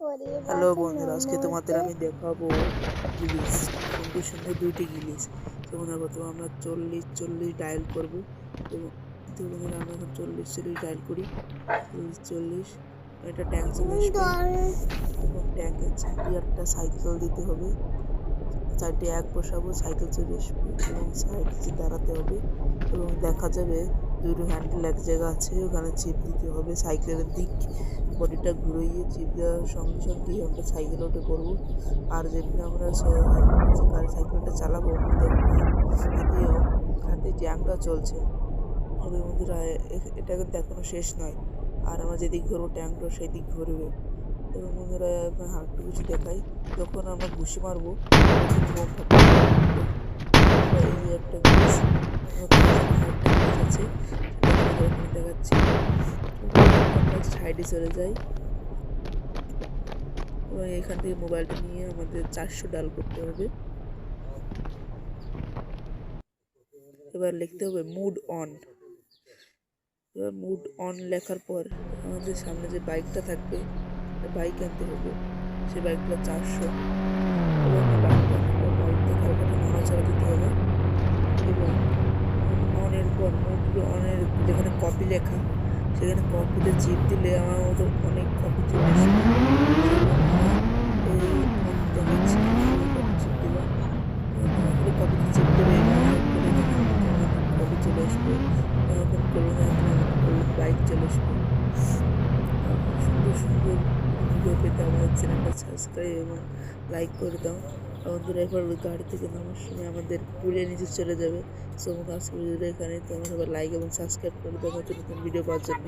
Hello বন্ধুরা, আজকে তোমাদের আমি দেখাবো গিলিস, সুন্দর সুন্দর দুইটি গিলিস। যেমন প্রথমে আমরা 40 ডায়াল করব এবং বন্ধুরা আমরা এখন 40 ডায়াল করি। 40 এটা ট্যাঙ্ক চলে আসবে এবং ট্যাঙ্কের চারটি একটা সাইকেল দিতে হবে। চারটি এক বসাবো, সাইকেল চলে আসবে এবং সাইকেল দাঁড়াতে হবে এবং দেখা যাবে দুটো হ্যান্ডেল এক জায়গা আছে, ওখানে চিপ দিতে হবে। সাইকেলের দিক বডিটা ঘুরিয়ে চিপ দেওয়ার সঙ্গে সঙ্গেই আমরা সাইকেল উঠে পড়বো। আর যেমনি আমরা সাইকেলটা চালাবো হাতে ট্যাঙ্কটা চলছে। তবে বন্ধুরা এটা কিন্তু এখনো শেষ নয়, আর আমরা যেদিক ঘুরবো ট্যাঙ্কটা সেই দিক ঘুরবে। এবং বন্ধুরা হালকা কিছু দেখাই, যখন আমরা ঘুষি মারবো এই যে একটা জিনিস আছে দেখাচ্ছি। সাইডে চলে যাই এবং এখান থেকে মোবাইলটা নিয়ে আমাদের 400 ডাল করতে হবে। এবার লিখতে হবে মুড অন। এবার মুড অন লেখার পর আমাদের সামনে যে বাইকটা থাকবে, বাইক আনতে হবে। সে বাইকটা 400 এবং বাইকটা কালকাটা নড়াচড়া দিতে হবে এবং অনের পর মুড অনের যেখানে কপি লেখা সেখানে কপিতে চিপ দিলে আমার মতো অনেক কপি চলে আসবে। চিপ দেবো, কপিতে চিপ দেবে কপি চলে আসবে, বাইক চলে আসবে। সুন্দর সুন্দর ভিডিও পেতে আমাদের চ্যানেলটা সাবস্ক্রাইব এবং লাইক করে দাও। বন্ধুরা এবার গাড়ি থেকে নামার সময় আমাদের পুলের নিচে চলে যাবে। সো আজকে ভিডিওটা এখানে, তোমরা সবাই লাইক এবং সাবস্ক্রাইব করে দাও নতুন নতুন ভিডিও পাওয়ার জন্য।